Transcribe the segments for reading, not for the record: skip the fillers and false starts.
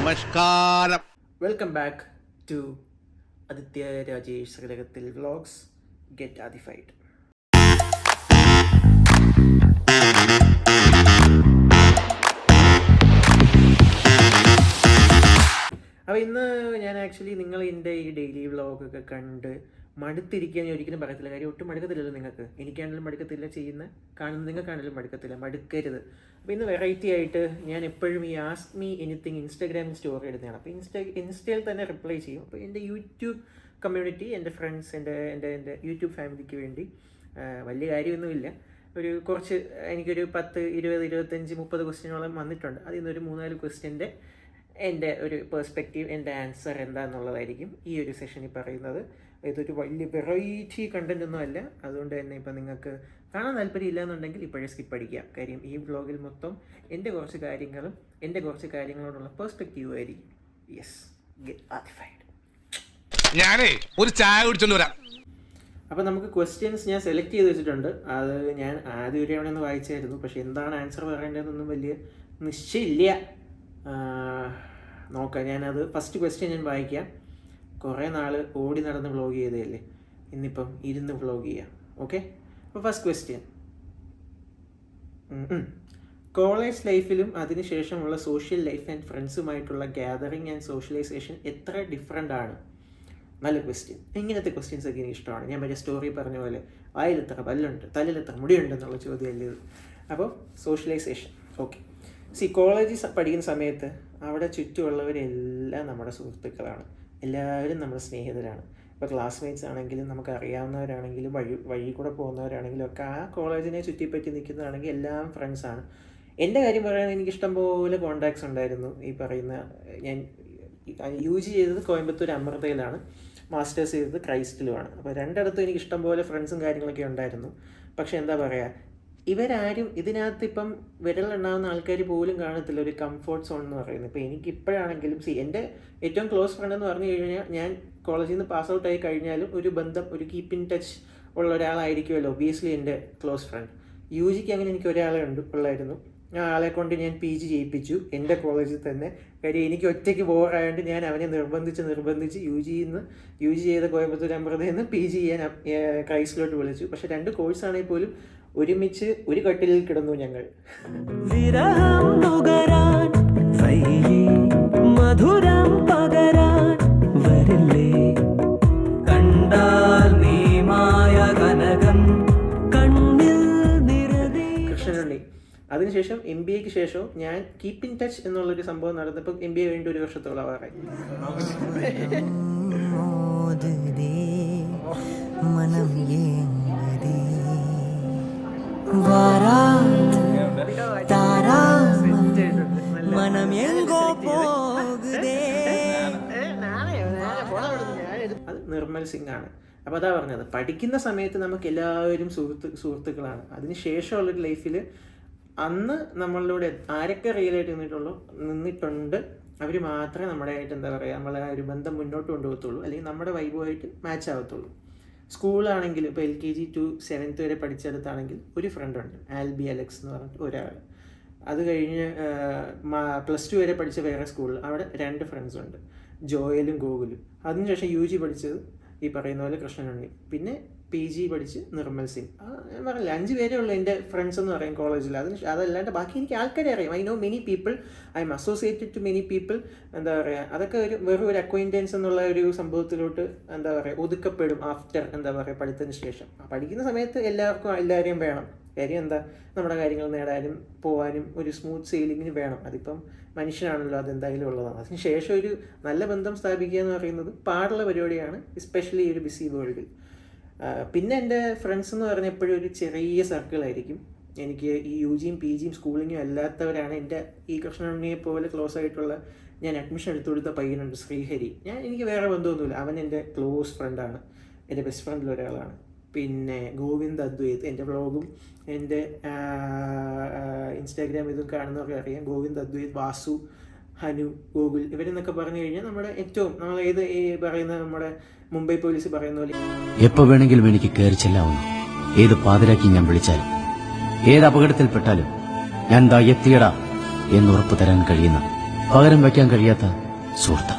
നമസ്കാരം. Welcome back to Aditya Rajesh ശ്രീലകത്തിൽ vlogs get adified. അപ്പോൾ ഇന്ന് ഞാൻ ആക്ച്വലി നിങ്ങൾ എൻ്റെ ഈ ഡെയിലി വ്ളോഗൊക്കെ കണ്ട് മടുത്തിരിക്കുക ഞാൻ ഒരിക്കലും പറയത്തില്ല. കാര്യം ഒട്ടും മടുക്കത്തില്ലല്ലോ നിങ്ങൾക്ക്. എനിക്കാണെങ്കിലും മടുക്കത്തില്ല, നിങ്ങൾക്കാണെങ്കിലും മടുക്കത്തില്ല. മടുക്കരുത്. അപ്പോൾ ഇന്ന് വെറൈറ്റി ആയിട്ട് ഞാൻ എപ്പോഴും ഈ ആസ്ക് മീ എനിത്തിങ് ഇൻസ്റ്റാഗ്രാമിൽ സ്റ്റോറി ഇടുന്നതാണ്. അപ്പോൾ ഇൻസ്റ്റയിൽ തന്നെ റിപ്ലൈ ചെയ്യും. അപ്പോൾ എൻ്റെ യൂട്യൂബ് കമ്മ്യൂണിറ്റി, എൻ്റെ ഫ്രണ്ട്സ്, എൻ്റെ യൂട്യൂബ് ഫാമിലിക്ക് വേണ്ടി വലിയ കാര്യമൊന്നുമില്ല, കുറച്ച് എനിക്കൊരു 10, 20, 25, 30 ക്വസ്റ്റ്യനോളം വന്നിട്ടുണ്ട്. അതിൽ നിന്നൊരു 3-4 ക്വസ്റ്റ്യൻ്റെ എൻ്റെ ഒരു പെർസ്പെക്റ്റീവ്, എൻ്റെ ആൻസർ എന്താണെന്നുള്ളതായിരിക്കും ഈ ഒരു സെഷനിൽ പറയുന്നത്. ഇതൊരു വലിയ വെറൈറ്റി കണ്ടൻ്റ് ഒന്നും അല്ല. അതുകൊണ്ട് തന്നെ ഇപ്പം നിങ്ങൾക്ക് കാണാൻ താല്പര്യം എന്നുണ്ടെങ്കിൽ ഇപ്പോഴേ സ്കിപ്പ് അടിക്കാം. കാര്യം ഈ വ്ളോഗിൽ മൊത്തം എൻ്റെ കുറച്ച് കാര്യങ്ങളും എൻ്റെ കുറച്ച് കാര്യങ്ങളോടുള്ള പെർസ്പെക്റ്റീവ് ആയിരിക്കും. Yes, get adified. ഞാനേ ഒരു ചായ കുടിച്ചോണ്ട് വരാം. അപ്പോൾ നമുക്ക് ക്വസ്റ്റ്യൻസ് ഞാൻ സെലക്ട് ചെയ്ത് വെച്ചിട്ടുണ്ട്. അത് ഞാൻ ആദ്യം ഒരു തവണ ഒന്ന് വായിച്ചായിരുന്നു. പക്ഷേ എന്താണ് ആൻസർ പറയേണ്ടതെന്നൊന്നും വലിയ നിശ്ചയമില്ല. നോക്കാം. ഞാനത് ഫസ്റ്റ് ക്വസ്റ്റ്യൻ ഞാൻ വായിക്കാം. കുറേ നാൾ ഓടി നടന്ന് വ്ളോഗ് ചെയ്തതല്ലേ, ഇന്നിപ്പം ഇരുന്ന് വ്ളോഗ് ചെയ്യാം. ഓക്കെ. അപ്പോൾ ഫസ്റ്റ് ക്വസ്റ്റ്യൻ, കോളേജ് ലൈഫിലും അതിനുശേഷമുള്ള സോഷ്യൽ ലൈഫ് ആൻഡ് ഫ്രണ്ട്സുമായിട്ടുള്ള ഗ്യാതറിങ് ആൻഡ് സോഷ്യലൈസേഷൻ എത്ര ഡിഫറെൻ്റ് ആണ്? നല്ല ക്വസ്റ്റ്യൻ. ഇങ്ങനത്തെ ക്വസ്റ്റ്യൻസ് ഒക്കെ എനിക്ക് ഇഷ്ടമാണ്. ഞാൻ മറ്റേ സ്റ്റോറി പറഞ്ഞ പോലെ വായിലെത്ര പല്ലുണ്ട്, തലയിലെത്ര മുടിയുണ്ട് എന്നുള്ള ചോദ്യമല്ലേ ഇത്. അപ്പോൾ സോഷ്യലൈസേഷൻ. ഓക്കെ. കോളേജിൽ പഠിക്കുന്ന സമയത്ത് അവിടെ ചുറ്റുമുള്ളവരെല്ലാം നമ്മുടെ സുഹൃത്തുക്കളാണ്, എല്ലാവരും നമ്മുടെ സ്നേഹിതരാണ്. ഇപ്പോൾ ക്ലാസ്മേറ്റ്സ് ആണെങ്കിലും നമുക്ക് അറിയാവുന്നവരാണെങ്കിലും വഴി കൂടെ പോകുന്നവരാണെങ്കിലും ഒക്കെ ആ കോളേജിനെ ചുറ്റിപ്പറ്റി നിൽക്കുന്നതാണെങ്കിൽ എല്ലാം ഫ്രണ്ട്സാണ്. എൻ്റെ കാര്യം പറയാൻ എനിക്ക് ഇഷ്ടംപോലെ കോൺടാക്ട്സ് ഉണ്ടായിരുന്നു. ഈ പറയുന്ന ഞാൻ UG ചെയ്തത് കോയമ്പത്തൂർ അമൃതയിലാണ്, മാസ്റ്റേഴ്സ് ചെയ്തത് ക്രൈസ്റ്റിലുമാണ്. അപ്പോൾ രണ്ടിടത്തും എനിക്ക് ഇഷ്ടംപോലെ ഫ്രണ്ട്സും കാര്യങ്ങളൊക്കെ ഉണ്ടായിരുന്നു. പക്ഷേ എന്താ പറയുക, ഇവരാരും ഇതിനകത്ത് ഇപ്പം വിരലുണ്ടാകുന്ന ആൾക്കാർ പോലും കാണത്തില്ല ഒരു കംഫോർട്ട് സോൺ എന്ന് പറയുന്നത്. ഇപ്പോൾ എനിക്കിപ്പോഴാണെങ്കിലും എൻ്റെ ഏറ്റവും ക്ലോസ് ഫ്രണ്ട് എന്ന് പറഞ്ഞു കഴിഞ്ഞാൽ ഞാൻ കോളേജിൽ നിന്ന് പാസ് ഔട്ട് ആയി കഴിഞ്ഞാലും ഒരു ബന്ധം, ഒരു കീപ്പ് ഇൻ ടച്ച് ഉള്ള ഒരാളായിരിക്കുമല്ലോ ഒബിയസ്ലി എൻ്റെ ക്ലോസ് ഫ്രണ്ട്. UGക്ക് അങ്ങനെ എനിക്ക് ഒരാളെ ഉള്ളായിരുന്നു. ആ ആളെ കൊണ്ട് ഞാൻ PG ചെയ്യിപ്പിച്ചു എൻ്റെ കോളേജിൽ തന്നെ. കാര്യം എനിക്ക് ഒറ്റയ്ക്ക് ബോറായതുകൊണ്ട് ഞാൻ അവനെ നിർബന്ധിച്ച് UG ചെയ്ത കോയമ്പത്തൂർ അമൃതയിൽ നിന്ന് PG ചെയ്യാൻ ക്രൈസ്റ്റിലോട്ട് വിളിച്ചു. പക്ഷെ 2 കോഴ്സാണെങ്കിൽ പോലും ഒരുമിച്ച് ഒരു കട്ടിലിൽ കിടന്നു ഞങ്ങൾ. കൃഷ്ണനുണ്ണി. അതിനുശേഷം MBAക്ക് ശേഷവും ഞാൻ കീപ്പ് ഇൻ ടച്ച് എന്നുള്ളൊരു സംഭവം നടന്നപ്പോൾ MBA വേണ്ടി 1 വർഷത്തോളം ആവാറായി. അത് നിർമ്മൽ സിംഗ് ആണ്. അപ്പോൾ അതാ പറഞ്ഞത്, പഠിക്കുന്ന സമയത്ത് നമുക്ക് എല്ലാവരും സുഹൃത്തുക്കളാണ്. അതിന് ശേഷമുള്ളൊരു ലൈഫിൽ അന്ന് നമ്മളിലൂടെ ആരൊക്കെ റിയലായിട്ട് നിന്നിട്ടുണ്ട് അവർ മാത്രമേ നമ്മുടെ ആയിട്ട് എന്താ പറയുക നമ്മളെ ഒരു ബന്ധം മുന്നോട്ട് കൊണ്ടുപോകത്തുള്ളൂ, അല്ലെങ്കിൽ നമ്മുടെ വൈബുമായിട്ട് മാച്ച് ആവത്തുള്ളൂ. സ്കൂളാണെങ്കിൽ ഇപ്പോൾ LKG to 7th വരെ പഠിച്ചെടുത്താണെങ്കിൽ ഒരു ഫ്രണ്ടുണ്ട്, ആൽബി അലക്സ് എന്ന് പറഞ്ഞിട്ട് ഒരാൾ. അത് കഴിഞ്ഞ് +2 വരെ പഠിച്ച വേറെ സ്കൂളിൽ അവിടെ 2 ഫ്രണ്ട്സുണ്ട്, ജോയലും ഗോകുലും. അതിനുശേഷം UG പഠിച്ചത് ഈ പറയുന്ന പോലെ കൃഷ്ണനുണ്ണി, പിന്നെ PG പഠിച്ച് നിർമ്മൽ സിംഗ്. ഞാൻ പറഞ്ഞില്ല 5 പേരേ ഉള്ളൂ എൻ്റെ ഫ്രണ്ട്സ് എന്ന് പറയും കോളേജിൽ. അതല്ലാണ്ട് ബാക്കി എനിക്ക് ആൾക്കാരെ അറിയാം. I know many people, I am associated to many people. എന്താ പറയുക, അതൊക്കെ വെറും ഒരു അക്വൈൻറ്റൻസ് എന്നുള്ള ഒരു സംഭവത്തിലോട്ട് എന്താ പറയുക ഒതുക്കപ്പെടും ആഫ്റ്റർ എന്താ പറയുക പഠിത്തത്തിന് ശേഷം. പഠിക്കുന്ന സമയത്ത് എല്ലാവരെയും വേണം. കാര്യം എന്താ, നമ്മുടെ കാര്യങ്ങൾ നേടാനും പോകാനും ഒരു സ്മൂത്ത് സെയിലിങ്ങിന് വേണം. അതിപ്പം മനുഷ്യനാണല്ലോ, അതെന്തായാലും ഉള്ളതാണ്. അതിന് ശേഷം ഒരു നല്ല ബന്ധം സ്ഥാപിക്കുക എന്ന് പറയുന്നത് പാടുള്ള പരിപാടിയാണ്, എസ്പെഷ്യലി ഈ ഒരു ബിസി വേൾഡിൽ. പിന്നെ എൻ്റെ ഫ്രണ്ട്സ് എന്ന് പറഞ്ഞാൽ എപ്പോഴും ഒരു ചെറിയ സർക്കിളായിരിക്കും. എനിക്ക് ഈ UGയും PGയും സ്കൂളിങ്ങും അല്ലാത്തവരാണ് എൻ്റെ ഈ കൃഷ്ണനുണ്ണിയെ പോലെ ക്ലോസ് ആയിട്ടുള്ള. ഞാൻ അഡ്മിഷൻ എടുത്തു കൊടുത്ത പയ്യനുണ്ട്, ശ്രീഹരി. എനിക്ക് വേറെ ബന്ധമൊന്നുമില്ല, അവൻ എൻ്റെ ക്ലോസ് ഫ്രണ്ടാണ്, എൻ്റെ ബെസ്റ്റ് ഫ്രണ്ടിൽ ഒരാളാണ്. പിന്നെ ഗോവിന്ദ് അദ്വൈത്, എൻ്റെ വ്ളോഗും എൻ്റെ ഇൻസ്റ്റാഗ്രാം ഇതും കാണുന്നവർക്ക് അറിയാം. ഗോവിന്ദ് അദ്വൈത്, വാസു, ഹനു, ഗോകുൽ, ഇവരെന്നൊക്കെ പറഞ്ഞു കഴിഞ്ഞാൽ നമ്മുടെ ഏറ്റവും നമ്മൾ പറയുന്ന നമ്മുടെ മുംബൈ പോലീസ് പറയുന്ന പോലെ എപ്പോൾ വേണമെങ്കിലും എനിക്ക് കയറി ചെല്ലാവുന്നു. ഏത് പാതിരാക്കി ഞാൻ വിളിച്ചാലും ഏത് അപകടത്തിൽപ്പെട്ടാലും ഞാൻ ദാ എത്തിയടാ എന്ന് ഉറപ്പു തരാൻ കഴിയുന്ന പകരം വയ്ക്കാൻ കഴിയാത്ത സുഹൃത്ത്.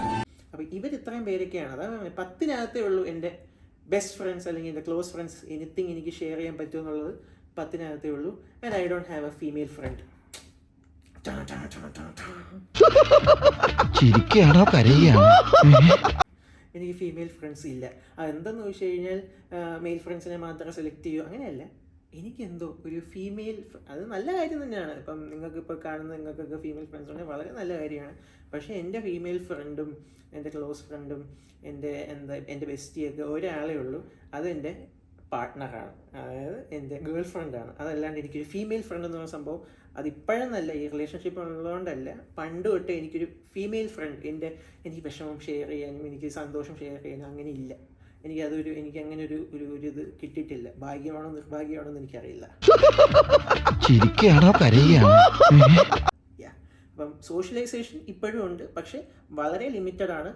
അപ്പോൾ ഇവരിത്രയും പേരൊക്കെയാണ്. അതാണ് 10-നകത്തേ ഉള്ളൂ എൻ്റെ ബെസ്റ്റ് ഫ്രണ്ട്സ് അല്ലെങ്കിൽ എൻ്റെ ക്ലോസ് ഫ്രണ്ട്സ്. എനിത്തിങ് എനിക്ക് ഷെയർ ചെയ്യാൻ പറ്റുമെന്നുള്ളത് 10-നകത്തേ ഉള്ളൂ. And I don't have a female friend. ചിരിക്കുകയാണോ കരയുകയാണോ? എനിക്ക് ഫീമെയിൽ ഫ്രണ്ട്സ് ഇല്ല. അതെന്തെന്ന് ചോദിച്ചു കഴിഞ്ഞാൽ മെയിൽ ഫ്രണ്ട്സിനെ മാത്രം സെലക്ട് ചെയ്യൂ അങ്ങനെയല്ല. എനിക്കെന്തോ ഒരു ഫീമെയിൽ, അത് നല്ല കാര്യം തന്നെയാണ്. ഇപ്പം നിങ്ങൾക്കിപ്പോൾ കാണുന്ന നിങ്ങൾക്കൊക്കെ ഫീമെയിൽ ഫ്രണ്ട്സ് ഉണ്ടെങ്കിൽ വളരെ നല്ല കാര്യമാണ്. പക്ഷേ എൻ്റെ ഫീമെയിൽ ഫ്രണ്ടും എൻ്റെ ക്ലോസ് ഫ്രണ്ടും എൻ്റെ ബെസ്റ്റിയൊക്കെ ഒരാളേ ഉള്ളൂ. അതെൻ്റെ പാർട്ട്ണറാണ്, അതായത് എൻ്റെ ഗേൾ ഫ്രണ്ടാണ്. അതല്ലാണ്ട് എനിക്കൊരു ഫീമെയിൽ ഫ്രണ്ട് എന്ന് പറയുന്ന സംഭവം അതിപ്പോഴെന്നല്ല, ഈ റിലേഷൻഷിപ്പ് ഉള്ളതുകൊണ്ടല്ല, പണ്ട് തൊട്ട് എനിക്കൊരു ഫീമെയിൽ ഫ്രണ്ട് എനിക്ക് വിഷമം ഷെയർ ചെയ്യാനും എനിക്ക് സന്തോഷം ഷെയർ ചെയ്യാനും അങ്ങനെ ഇല്ല. എനിക്ക് അങ്ങനെ ഒരു ഇത് കിട്ടിയിട്ടില്ല. ഭാഗ്യമാണോ നിർഭാഗ്യമാണോ എന്ന് എനിക്കറിയില്ല. ചിരിക്കുകയാണോ കരയുകയാണോ? അപ്പം സോഷ്യലൈസേഷൻ ഇപ്പോഴും ഉണ്ട്, പക്ഷെ വളരെ ലിമിറ്റഡ് ആണ്.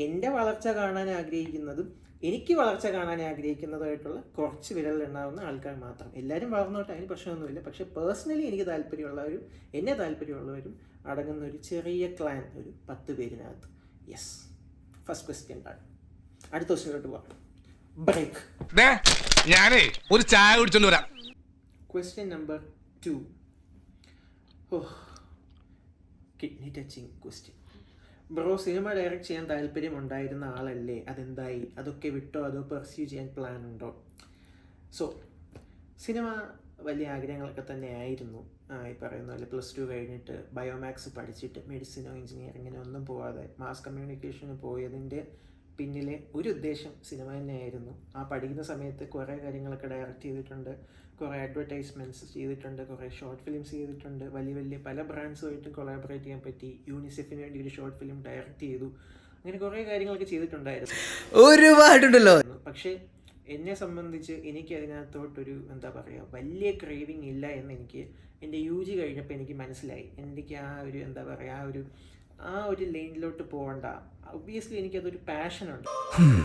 എൻ്റെ വളർച്ച കാണാൻ ആഗ്രഹിക്കുന്നതും എനിക്ക് വളർച്ച കാണാൻ ആഗ്രഹിക്കുന്നതുമായിട്ടുള്ള കുറച്ച് വിരലിലുണ്ടാവുന്ന ആൾക്കാർ മാത്രം. എല്ലാവരും വളർന്നോട്ടെ, അതിന് പ്രശ്നമൊന്നുമില്ല. പക്ഷേ പേഴ്സണലി എനിക്ക് താല്പര്യമുള്ളവരും എന്നെ താല്പര്യമുള്ളവരും അടങ്ങുന്ന ഒരു ചെറിയ ക്ലാൻ, ഒരു 10 പേരിനകത്ത്. യെസ്, ഫസ്റ്റ് ക്വസ്റ്റ്യൻ ആണ്. അടുത്ത ക്വസ്റ്റ്യനിലോട്ട് പോവാം. ബ്രേക്ക്. ഞാനേ ഒരു ചായ കുടിച്ചോണ്ട് വരാം. Question number 2. Kidney touching question. Bro, cinema direct ചെയ്യാൻ താല്പര്യമുണ്ടായിരുന്ന ആളല്ലേ, അതെന്തായി? അതൊക്കെ വിട്ടോ അതോ പെർസ്യൂ ചെയ്യാൻ പ്ലാൻ ഉണ്ടോ? സോ സിനിമ വലിയ ആഗ്രഹങ്ങളൊക്കെ തന്നെ ആയിരുന്നു. ഈ പറയുന്ന പോലെ +2 കഴിഞ്ഞിട്ട് ബയോമാക്സ് പഠിച്ചിട്ട് മെഡിസിനോ എഞ്ചിനീയറിങ്ങിനോ ഒന്നും പോവാതെ മാസ് കമ്മ്യൂണിക്കേഷന് പോയതിൻ്റെ പിന്നിലെ ഒരു ഉദ്ദേശം സിനിമ തന്നെയായിരുന്നു. ആ പഠിക്കുന്ന സമയത്ത് കുറേ കാര്യങ്ങളൊക്കെ ഡയറക്റ്റ് ചെയ്തിട്ടുണ്ട്, കുറേ അഡ്വർടൈസ്മെൻറ്റ്സ് ചെയ്തിട്ടുണ്ട്, കുറേ ഷോർട്ട് ഫിലിംസ് ചെയ്തിട്ടുണ്ട്. വലിയ പല ബ്രാൻഡ്സുമായിട്ട് കൊളാബറേറ്റ് ചെയ്യാൻ പറ്റി. യൂണിസെഫിന് വേണ്ടി ഒരു ഷോർട്ട് ഫിലിം ഡയറക്റ്റ് ചെയ്തു. അങ്ങനെ കുറേ കാര്യങ്ങളൊക്കെ ചെയ്തിട്ടുണ്ടായിരുന്നു, ഒരുപാടുണ്ടല്ലോ. പക്ഷേ എന്നെ സംബന്ധിച്ച് എനിക്ക് അതിനകത്തോട്ടൊരു എന്താ പറയുക, വലിയ ക്രേവിങ് ഇല്ല എന്ന് എനിക്ക് എൻ്റെ UG കഴിഞ്ഞപ്പോൾ എനിക്ക് മനസ്സിലായി. എനിക്ക് ആ ഒരു എന്താ പറയുക, ആ ഒരു ലൈനിലോട്ട് പോകണ്ട. ഒബ്വിയസ്ലി എനിക്കതൊരു പാഷനുണ്ട്.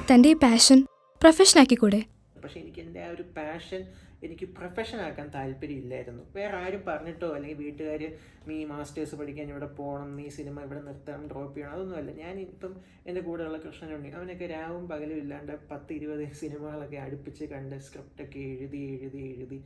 തൻ്റെ ഈ പാഷൻ പ്രൊഫഷനാക്കിക്കൂടെ? പക്ഷേ എനിക്ക് എൻ്റെ ആ ഒരു പാഷൻ എനിക്ക് പ്രൊഫഷനാക്കാൻ താല്പര്യമില്ലായിരുന്നു. വേറെ ആരും പറഞ്ഞിട്ടോ അല്ലെങ്കിൽ വീട്ടുകാർ നീ മാസ്റ്റേഴ്സ് പഠിക്കാൻ ഇവിടെ പോകണം, നീ സിനിമ ഇവിടെ നിർത്തണം, ഡ്രോപ്പ് ചെയ്യണം, അതൊന്നുമല്ല. ഞാനിപ്പം എൻ്റെ കൂടെയുള്ള കൃഷ്ണനുണ്ട്, അവനൊക്കെ രാവും പകലും ഇല്ലാണ്ട് 10-20 സിനിമകളൊക്കെ അടുപ്പിച്ച് കണ്ട് സ്ക്രിപ്റ്റൊക്കെ എഴുതി.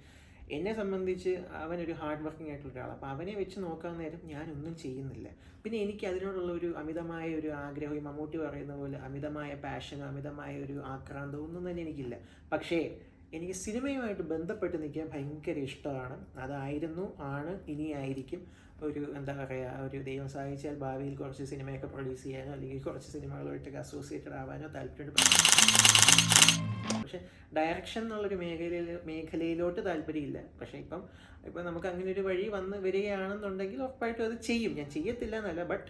എന്നെ സംബന്ധിച്ച് അവനൊരു ഹാർഡ് വർക്കിംഗ് ആയിട്ടുള്ള ഒരാളാണ്. അപ്പോൾ അവനെ വെച്ച് നോക്കാൻ നേരം ഞാനൊന്നും ചെയ്യുന്നില്ല. പിന്നെ എനിക്ക് അതിനോടുള്ള ഒരു അമിതമായ ഒരു ആഗ്രഹം, ഈ മമ്മൂട്ടി പറയുന്ന പോലെ അമിതമായ പാഷനോ അമിതമായ ഒരു ആക്രാന്തമോ ഒന്നും തന്നെ എനിക്കില്ല. പക്ഷേ എനിക്ക് സിനിമയുമായിട്ട് ബന്ധപ്പെട്ട് നിൽക്കാൻ ഭയങ്കര ഇഷ്ടമാണ്. ആണ്, ഇനിയായിരിക്കും. ഒരു എന്താ പറയുക, ഒരു ദൈവം സഹായിച്ചാൽ ഭാവിയിൽ കുറച്ച് സിനിമയൊക്കെ പ്രൊഡ്യൂസ് ചെയ്യാനോ അല്ലെങ്കിൽ കുറച്ച് സിനിമകളുമായിട്ടൊക്കെ അസോസിയേറ്റഡ് ആവാനോ താല്പര്യമുണ്ട്. പക്ഷേ ഡയറക്ഷൻ എന്നുള്ളൊരു മേഖലയിലോട്ട് താല്പര്യമില്ല. പക്ഷേ ഇപ്പം നമുക്ക് അങ്ങനെ ഒരു വഴി വന്ന് വരികയാണെന്നുണ്ടെങ്കിൽ ഉറപ്പായിട്ടും അത് ചെയ്യും. ഞാൻ ചെയ്യത്തില്ല എന്നല്ല, ബട്ട്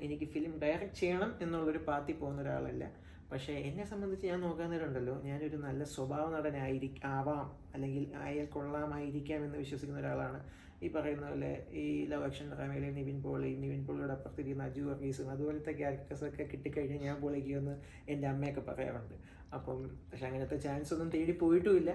എനിക്ക് ഫിലിം ഡയറക്റ്റ് ചെയ്യണം എന്നുള്ളൊരു പാത്തിൽ പോകുന്ന ഒരാളല്ല. പക്ഷേ എന്നെ സംബന്ധിച്ച് ഞാൻ നോക്കാൻ നേരമുണ്ടല്ലോ, ഞാനൊരു നല്ല സ്വഭാവ ആവാം അല്ലെങ്കിൽ ആയാൽ കൊള്ളാമായിരിക്കാം എന്ന് വിശ്വസിക്കുന്ന ഒരാളാണ്. ഈ പറയുന്ന പോലെ ഈ ലവ് ആക്ഷൻ ഡ്രാമയിലെ നിവിൻ പോളിയുടെ അപ്പുറത്തിരിക്കുന്ന അജു വർഗീസും അതുപോലത്തെ ക്യാരക്ടേഴ്സൊക്കെ കിട്ടിക്കഴിഞ്ഞാൽ ഞാൻ പൊളിക്കുമെന്ന് എൻ്റെ അമ്മയൊക്കെ പറയാറുണ്ട്. പക്ഷെ അങ്ങനത്തെ ചാൻസ് ഒന്നും തേടി പോയിട്ടുമില്ല.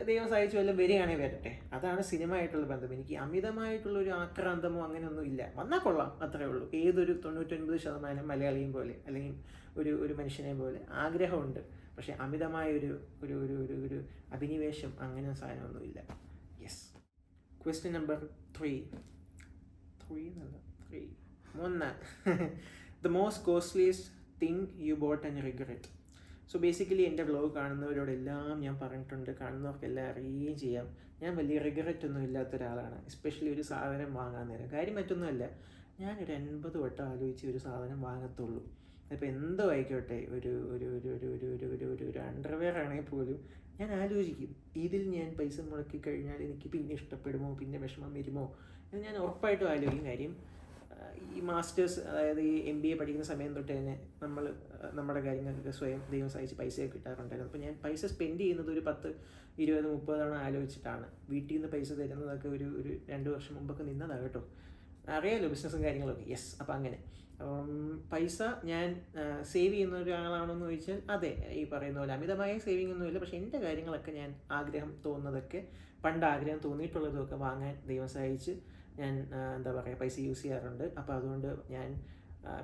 ദൈവം സഹായിച്ചു വല്ലതും വരികയാണെങ്കിൽ വരട്ടെ. അതാണ് സിനിമയായിട്ടുള്ള ബന്ധം. എനിക്ക് അമിതമായിട്ടുള്ളൊരു ആക്രാന്തമോ അങ്ങനെയൊന്നും ഇല്ല. വന്നാൽ കൊള്ളാം, അത്രേ ഉള്ളൂ. ഏതൊരു 99% മലയാളിയും പോലെ അല്ലെങ്കിൽ ഒരു മനുഷ്യനെ പോലെ ആഗ്രഹമുണ്ട്. പക്ഷേ അമിതമായ ഒരു അഭിനിവേശം അങ്ങനെ സാധനമൊന്നുമില്ല. Yes. Question number 3. The most costliest thing you bought and regret. So basically എൻ്റെ വ്ലോഗ് കാണുന്നവരോടെല്ലാം ഞാൻ പറഞ്ഞിട്ടുണ്ട്, കാണുന്നവർക്കെല്ലാം അറിയുകയും ചെയ്യാം. ഞാൻ വലിയ റിഗ്രറ്റ് ഒന്നും ഇല്ലാത്ത ഒരാളാണ്, എസ്പെഷ്യലി ഒരു സാധനം വാങ്ങാൻ നേരം. കാര്യം മറ്റൊന്നുമല്ല, ഞാനൊരു 80 വട്ടം ആലോചിച്ച് ഒരു സാധനം വാങ്ങത്തുള്ളൂ. ഇപ്പോൾ എന്തോ ആയിക്കോട്ടെ, ഒരു അണ്ടർവെയർ ആണെങ്കിൽ പോലും ഞാൻ ആലോചിക്കും, ഇതിൽ ഞാൻ പൈസ മുടക്കി കഴിഞ്ഞാൽ എനിക്ക് പിന്നെ ഇഷ്ടപ്പെടുമോ, പിന്നെ വിഷമം വരുമോ എന്ന് ഞാൻ ഉറപ്പായിട്ടും ആലോചിക്കും. കാര്യം ഈ മാസ്റ്റേഴ്സ്, അതായത് ഈ MBA പഠിക്കുന്ന സമയം തൊട്ട് തന്നെ നമ്മുടെ കാര്യങ്ങൾക്കൊക്കെ സ്വയം ദൈവം സഹായിച്ച് പൈസയൊക്കെ കിട്ടാറുണ്ടായിരുന്നു. അപ്പോൾ ഞാൻ പൈസ സ്പെൻഡ് ചെയ്യുന്നത് ഒരു 10, 20, 30 തവണ ആലോചിച്ചിട്ടാണ്. വീട്ടിൽ നിന്ന് പൈസ തരുന്നതൊക്കെ ഒരു 2 വർഷം മുമ്പൊക്കെ നിന്നതാണ് കേട്ടോ. അറിയാമല്ലോ ബിസിനസ്സും കാര്യങ്ങളൊക്കെ. യെസ്. അപ്പോൾ അങ്ങനെ പൈസ ഞാൻ സേവ് ചെയ്യുന്ന ഒരാളാണെന്ന് ചോദിച്ചാൽ അതെ, ഈ പറയുന്ന പോലെ അമിതമായ സേവിങ് ഒന്നുമില്ല. പക്ഷേ എൻ്റെ കാര്യങ്ങളൊക്കെ ഞാൻ ആഗ്രഹം തോന്നുന്നതൊക്കെ, പണ്ട് ആഗ്രഹം തോന്നിയിട്ടുള്ളതൊക്കെ വാങ്ങാൻ ദൈവം സഹായിച്ച് ഞാൻ എന്താ പറയുക പൈസ യൂസ് ചെയ്യാറുണ്ട്. അപ്പോൾ അതുകൊണ്ട് ഞാൻ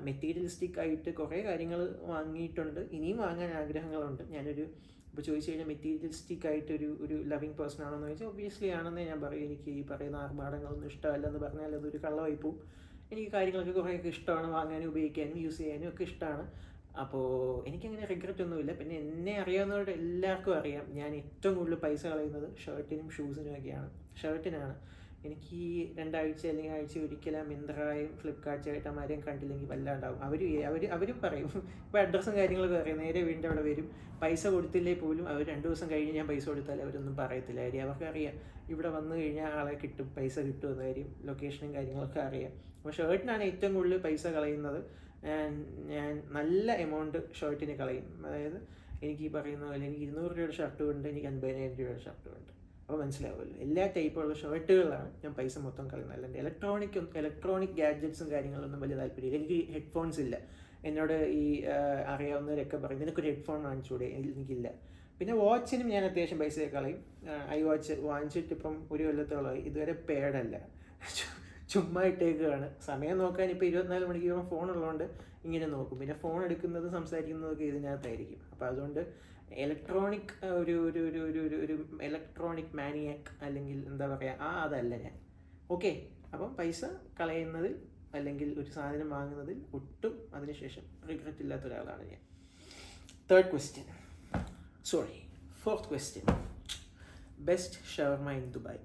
മെറ്റീരിയലിസ്റ്റിക് ആയിട്ട് കുറേ കാര്യങ്ങൾ വാങ്ങിയിട്ടുണ്ട്, ഇനിയും വാങ്ങാൻ ആഗ്രഹങ്ങളുണ്ട്. ഞാനൊരു ഇപ്പോൾ ചോദിച്ചു കഴിഞ്ഞാൽ മെറ്റീരിയലിസ്റ്റിക് ആയിട്ട് ഒരു ലവിങ് പേഴ്സൺ ആണോ എന്ന് ചോദിച്ചാൽ ഒബ്വിയസ്ലി ആണെന്നേ ഞാൻ പറയും. എനിക്ക് ഈ പറയുന്ന ആർഭാടങ്ങളൊന്നും ഇഷ്ടമല്ലെന്ന് പറഞ്ഞാൽ അതൊരു കള്ളമായി പോവും. എനിക്ക് കാര്യങ്ങളൊക്കെ കുറേയൊക്കെ ഇഷ്ടമാണ്, വാങ്ങാനും ഉപയോഗിക്കാനും യൂസ് ചെയ്യാനും ഒക്കെ ഇഷ്ടമാണ്. അപ്പോൾ എനിക്കങ്ങനെ റിഗ്രറ്റ് ഒന്നുമില്ല. പിന്നെ എന്നെ അറിയാവുന്നവരുടെ എല്ലാവർക്കും അറിയാം ഞാൻ ഏറ്റവും കൂടുതൽ പൈസ കളയുന്നത് ഷർട്ടിനും ഷൂസിനും ഒക്കെയാണ്. ഷർട്ടിനാണ്. എനിക്ക് ഈ 2 ആഴ്ച അല്ലെങ്കിൽ ആഴ്ച ഒരിക്കലും മിന്ത്രയും ഫ്ലിപ്കാർട്ട് ചേട്ടന്മാരെയും കണ്ടില്ലെങ്കിൽ വല്ലാണ്ടാവും. അവരും പറയും, ഇപ്പോൾ അഡ്രസ്സും കാര്യങ്ങളൊക്കെ അറിയാം, നേരെ വീടിൻ്റെ അവിടെ വരും. പൈസ കൊടുത്തില്ലേ പോലും അവർ 2 ദിവസം കഴിഞ്ഞ് ഞാൻ പൈസ കൊടുത്താൽ അവരൊന്നും പറയത്തില്ല. കാര്യം അവർക്കറിയാം ഇവിടെ വന്നു കഴിഞ്ഞാൽ ആളെ കിട്ടും, പൈസ കിട്ടുമെന്ന കാര്യം, ലൊക്കേഷനും കാര്യങ്ങളൊക്കെ അറിയാം. അപ്പോൾ ഷർട്ടിനാണ് ഏറ്റവും കൂടുതൽ പൈസ കളയുന്നത്. ഞാൻ നല്ല എമൗണ്ട് ഷർട്ടിന് കളയും. അതായത് എനിക്ക് ഈ പറയുന്ന പോലെ എനിക്ക് 200 രൂപയുടെ ഷർട്ടും ഉണ്ട്, എനിക്ക് 50,000 രൂപയുടെ ഷർട്ടും ഉണ്ട്. അപ്പോൾ മനസ്സിലാവുമല്ലോ, എല്ലാ ടൈപ്പുള്ള ഷർട്ടുകളാണ് ഞാൻ പൈസ മൊത്തം കളയുന്നത്. അല്ലാണ്ട് ഇലക്ട്രോണിക് ഗാഡ്ജറ്റ്സും കാര്യങ്ങളൊന്നും വലിയ താല്പര്യമില്ല. എനിക്ക് ഹെഡ്ഫോൺസ് ഇല്ല. എന്നോട് ഈ അറിയാവുന്നവരൊക്കെ പറയും നിനക്കൊരു ഹെഡ്ഫോൺ വാങ്ങിച്ചൂടെ, എനിക്കില്ല. പിന്നെ വാച്ചിനും ഞാൻ അത്യാവശ്യം പൈസ കളയും. ഐ വാച്ച് വാങ്ങിച്ചിട്ട് ഇപ്പം 1 കൊല്ലത്തോളമായി, ഇതുവരെ പേഡല്ല, ചുമ്മാ ഇട്ടേക്കുകയാണ്. സമയം നോക്കാൻ ഇപ്പോൾ 24 മണിക്കൂറും ഫോണുള്ളതുകൊണ്ട് ഇങ്ങനെ നോക്കും. പിന്നെ ഫോൺ എടുക്കുന്നതും സംസാരിക്കുന്നതൊക്കെ ഇതിനകത്തായിരിക്കും. അപ്പോൾ അതുകൊണ്ട് ഇലക്ട്രോണിക് ഒരു ഇലക്ട്രോണിക് മാനിയാക്ക് അല്ലെങ്കിൽ എന്താ പറയുക അതല്ല ഞാൻ. ഓക്കെ, അപ്പം പൈസ കളയുന്നതിൽ അല്ലെങ്കിൽ ഒരു സാധനം വാങ്ങുന്നതിൽ ഒട്ടും അതിനുശേഷം റിഗ്രറ്റ് ഇല്ലാത്ത ഒരാളാണ് ഞാൻ. 4th question. Best shawarma in Dubai.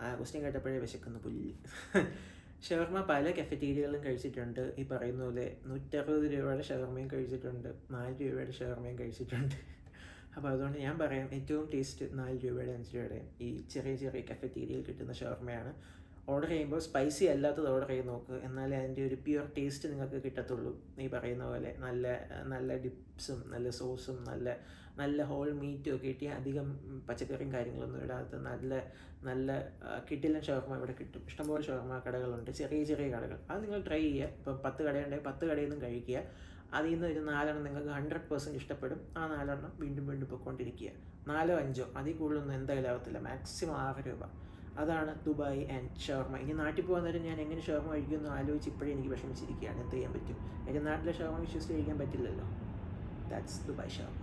ആ ക്വസ്റ്റ്യൻ കേട്ടപ്പോഴേ വിശക്കുന്ന പുല്ല്. ഷവർമ പല കഫറ്റീരിയകളും കഴിച്ചിട്ടുണ്ട്. ഈ പറയുന്ന പോലെ 160 രൂപയുടെ ഷവർമയും കഴിച്ചിട്ടുണ്ട്, 4 രൂപയുടെ ഷവർമയും കഴിച്ചിട്ടുണ്ട്. അപ്പോൾ അതുകൊണ്ട് ഞാൻ പറയാം ഏറ്റവും ടേസ്റ്റ് 4 രൂപയുടെ 5 രൂപയുടെ ഈ ചെറിയ കഫറ്റീരിയയിൽ കിട്ടുന്ന ഷവർമയാണ്. ഓർഡർ ചെയ്യുമ്പോൾ സ്പൈസി അല്ലാത്തത് ഓർഡർ ചെയ്ത് നോക്കുക, എന്നാലേ അതിൻ്റെ ഒരു പ്യുവർ ടേസ്റ്റ് നിങ്ങൾക്ക് കിട്ടത്തുള്ളൂ. ഈ പറയുന്ന പോലെ നല്ല ഡിപ്സും നല്ല സോസും നല്ല ഹോൾ മീറ്റും ഒക്കെ കിട്ടിയ അധികം പച്ചക്കറിയും കാര്യങ്ങളൊന്നും ഇടാത്ത നല്ല കിടിലൻ ഷവർമ ഇവിടെ കിട്ടും. ഇഷ്ടംപോലെ ഷവർമ കടകളുണ്ട്, ചെറിയ കടകൾ. അത് നിങ്ങൾ ട്രൈ ചെയ്യുക. ഇപ്പം 10 കടയുണ്ടെങ്കിൽ 10 കടയിൽ നിന്നും കഴിക്കുക. അതിൽ നിന്ന് ഒരു 4 നിങ്ങൾക്ക് 100% ഇഷ്ടപ്പെടും. ആ 4 വീണ്ടും പൊയ്ക്കൊണ്ടിരിക്കുക. 4 5 അതിൽ കൂടുതലൊന്നും എന്തായാലും ആവത്തില്ല. മാക്സിമം 6 രൂപ. അതാണ് ദുബായ് ആൻഡ് ഷവർമ. ഇനി നാട്ടിൽ പോകാൻ നേരം ഞാൻ എങ്ങനെ ഷവർമ കഴിക്കുമെന്ന് ആലോചിച്ച് ഇപ്പോഴേ എനിക്ക് വിഷമിച്ചിരിക്കുകയാണ്. എന്ത് ചെയ്യാൻ പറ്റും? എൻ്റെ നാട്ടിലെ ഷവർമ വിശ്വസിച്ച് കഴിക്കാൻ പറ്റില്ലല്ലോ. That's Dubai shawarma.